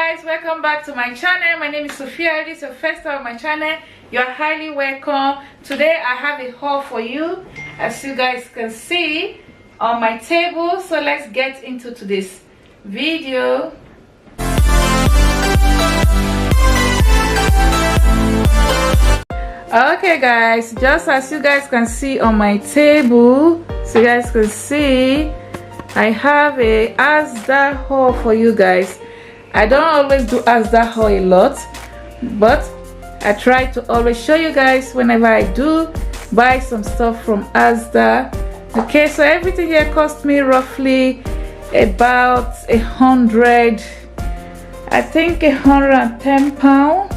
guys, welcome back to my channel. My name is Sophia. This is your first time on my channel. You are highly welcome. Today I have a haul for you, as you guys can see on my table. So let's get into today's video. Okay guys, just as you guys can see on my table, so you guys can see I have a Asda haul for you guys. I don't always do Asda haul a lot, but I try to always show you guys whenever I do buy some stuff from Asda. Okay, so everything here cost me roughly about 100, I think £110.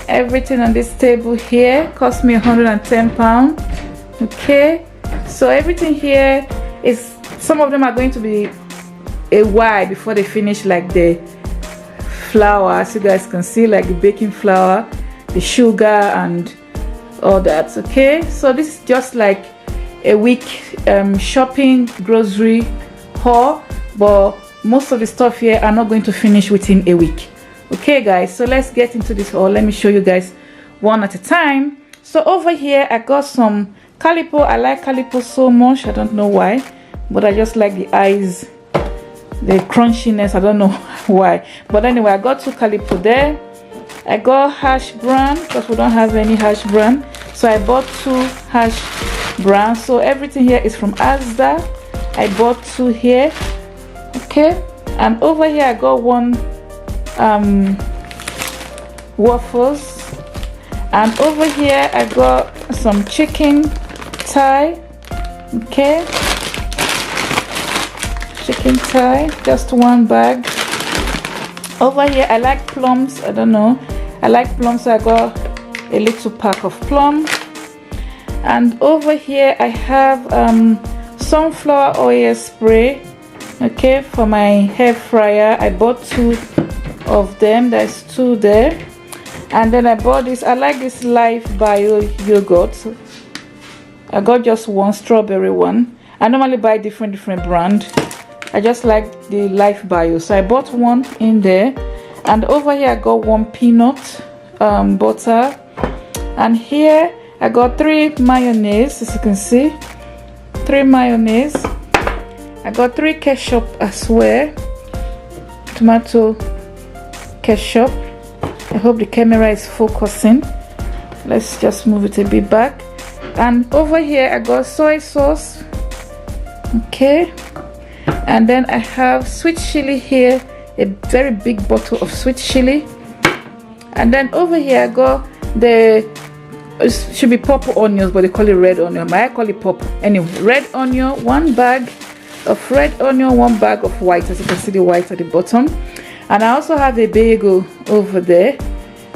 Everything on this table here cost me £110. Okay, so everything here is, some of them are going to be a while before they finish, like the flour, as you guys can see, like the baking flour, the sugar and all that. Okay, so this is just like a week shopping grocery haul, but most of the stuff here are not going to finish within a week. Okay guys, so let's get into this haul. Let me show you guys one at a time. So over here I got some calipo. I like calipo so much, I don't know why, but I just like the eyes, the crunchiness, I don't know why. But anyway, I got two calipo there. I got hash brown because we don't have any hash brown, so I bought two hash brown. So everything here is from Asda. I bought two here. Okay, and over here I got one waffles, and over here I got some chicken thigh. Okay, chicken thigh, just one bag. Over here I like plums, I don't know, I like plums, so I got a little pack of plum. And over here I have sunflower oil spray, okay, for my hair fryer. I bought two of them, there's two there. And then I bought this, I like this Life Bio yogurt. I got just one strawberry one. I normally buy different brand. I just like the Life Bio, so I bought one in there. And over here I got one peanut butter. And here I got 3 mayonnaise, as you can see, 3 mayonnaise. I got 3 ketchup as well, tomato ketchup. I hope the camera is focusing. Let's just move it a bit back. And over here I got soy sauce. Okay, and then I have sweet chili here, a very big bottle of sweet chili. And then over here I got the, it should be purple onions, but they call it red onion, but I call it purple. Anyway, red onion, 1 bag of red onion, 1 bag of white, as you can see the white at the bottom. And I also have a bagel over there.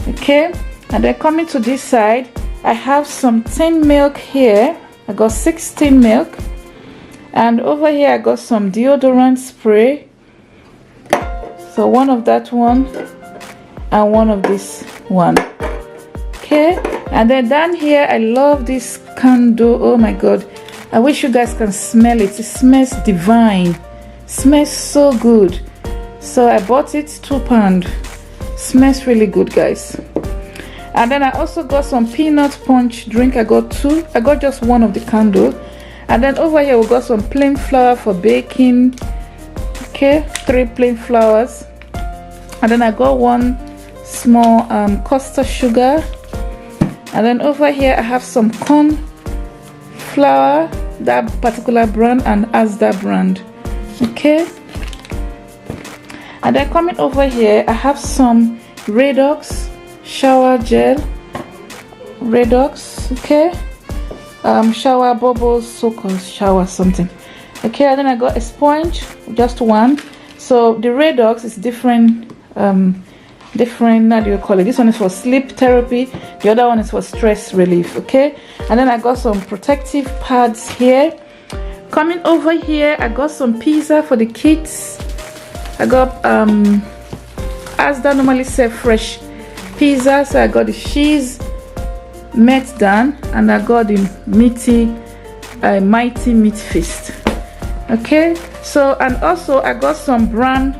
Okay, and then coming to this side I have some tin milk here. I got 6 tin milk. And over here I got some deodorant spray, so one of that one and one of this one. Okay, and then down here I love this candle. Oh my god, I wish you guys can smell it. It smells divine, smells so good. So I bought it, £2. Smells really good guys. And then I also got some peanut punch drink. I got 2. I got just one of the candle. And then over here we got some plain flour for baking. Okay, 3 plain flours. And then I got 1 small custard sugar. And then over here I have some corn flour, that particular brand, and Asda brand. Okay, and then coming over here I have some Redox shower gel, Redox, okay, shower bubbles, so-called shower something. Okay, and then I got a sponge, just one. So the Redox is different, how do you call it? This one is for sleep therapy, the other one is for stress relief. Okay, and then I got some protective pads here. Coming over here I got some pizza for the kids. I got Asda normally serve fresh pizza, so I got the cheese met done, and I got the mighty meat feast. Okay, so and also I got some bran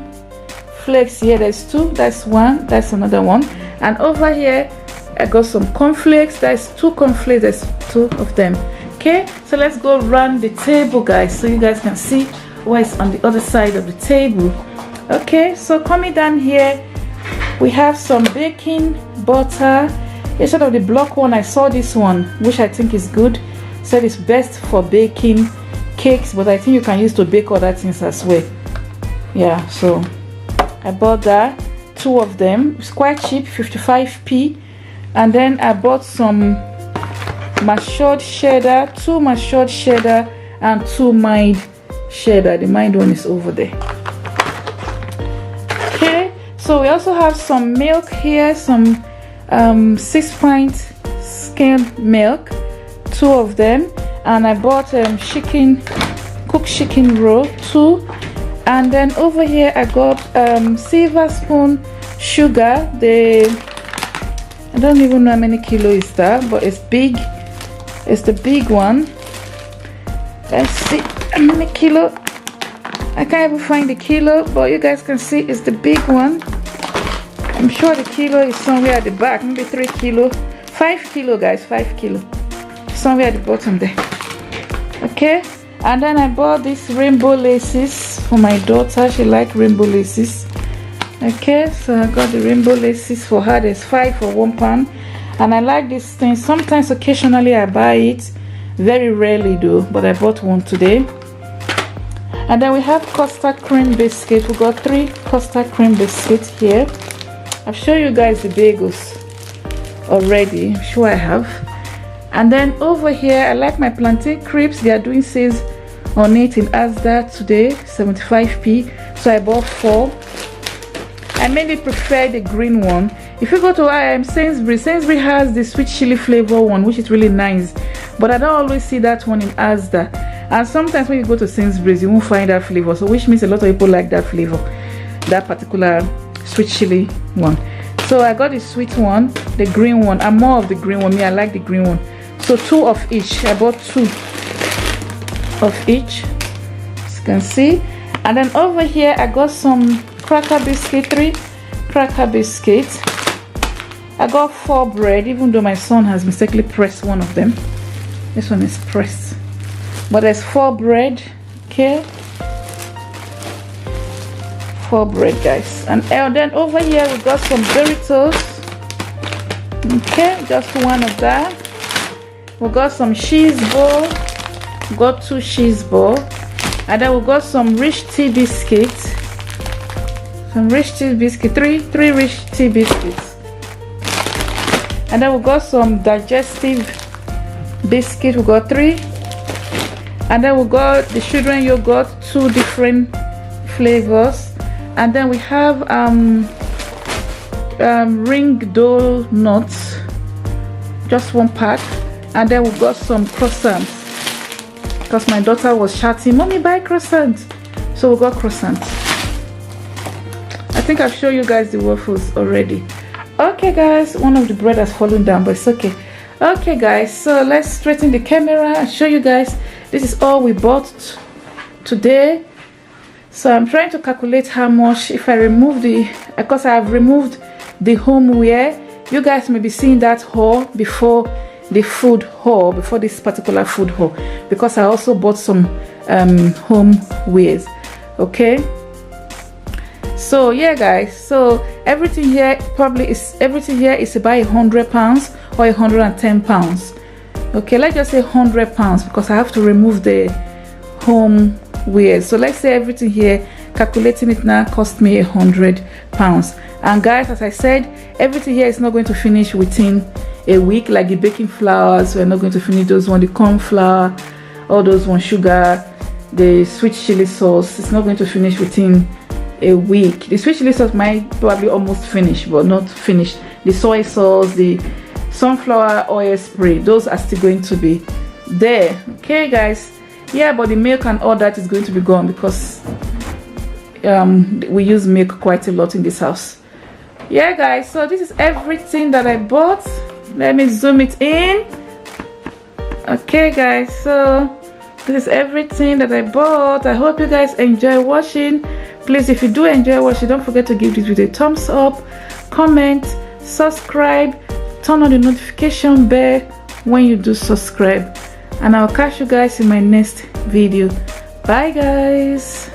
flakes here. There's 2, that's 1, that's another one. And over here I got some cornflakes. There's 2 cornflakes, there's 2 of them. Okay, so let's go around the table, guys, so you guys can see what is on the other side of the table. Okay, so coming down here, we have some baking butter. Instead of the block one, I saw this one, which I think is good. Said it's best for baking cakes, but I think you can use to bake other things as well. Yeah, so I bought that, 2 of them. It's quite cheap, 55p. And then I bought some matured cheddar, 2 matured cheddar and 2 mined cheddar. The mined one is over there. Okay, so we also have some milk here, some 6-pint skimmed milk, 2 of them. And I bought cooked chicken roll, 2. And then over here I got silver spoon sugar. I don't even know how many kilo is that, but it's big. It's the big one. Let's see how many kilo. I can't even find the kilo, but you guys can see it's the big one. I'm sure the kilo is somewhere at the back, maybe 3 kilo. 5 kilo, guys, 5 kilo. Somewhere at the bottom there. Okay, and then I bought these rainbow laces for my daughter. She likes rainbow laces. Okay, so I got the rainbow laces for her. There's 5 for £1. And I like this thing. Sometimes occasionally I buy it, very rarely though, but I bought one today. And then we have custard cream biscuit. We got 3 custard cream biscuits here. I've shown you guys the bagels already, I'm sure I have. And then over here I like my plantain crepes. They are doing sales on it in Asda today, 75p, so I bought 4. I mainly prefer the green one. If you go to Sainsbury's has the sweet chili flavor one, which is really nice, but I don't always see that one in Asda. And sometimes when you go to Sainsbury's, you won't find that flavor, so which means a lot of people like that flavor, that particular sweet chili one. So I got the sweet one, the green one. I'm more of the green one. Me, I like the green one. So 2 of each. I bought 2 of each, as you can see. And then over here I got some cracker biscuit, 3 cracker biscuits. I got 4 bread, even though my son has mistakenly pressed one of them. This one is pressed, but there's 4 bread. Okay, 4 bread, guys. And then over here we got some Doritos. Okay, just 1 of that. We got some cheese ball. We got 2 cheese ball. And then we got some rich tea biscuits. Some rich tea biscuit, 3 rich tea biscuits. And then we got some digestive biscuit. We got 3. And then we got the children yogurt, 2 different flavors. And then we have ring dough nuts, just 1 pack. And then we got some croissants, because my daughter was shouting, "Mommy, buy croissants." So we got croissants. I think I've shown you guys the waffles already. Okay guys, one of the bread has fallen down, but it's okay. Okay guys, so let's straighten the camera and show you guys. This is all we bought today. So I'm trying to calculate how much if I remove because I have removed the homeware. You guys may be seeing that haul before the food haul, before this particular food haul, because I also bought some homewares. Okay, so yeah guys, so everything here is about £100 or £110. Okay, let's just say £100, because I have to remove the homeware. So let's say everything here, calculating it now, cost me £100. And guys, as I said, everything here is not going to finish within a week. Like the baking flours, we're not going to finish those one, the corn flour, all those one, sugar, the sweet chili sauce, it's not going to finish within a week. The sweet chili sauce might probably almost finish, but not finished. The soy sauce, the sunflower oil spray, those are still going to be there. Okay guys, yeah, but the milk and all that is going to be gone, because we use milk quite a lot in this house. Yeah guys, so this is everything that I bought. Let me zoom it in. Okay guys, so this is everything that I bought. I hope you guys enjoy watching. Please, if you do enjoy watching, don't forget to give this video a thumbs up, comment, subscribe, turn on the notification bell when you do subscribe, and I'll catch you guys in my next video. Bye guys.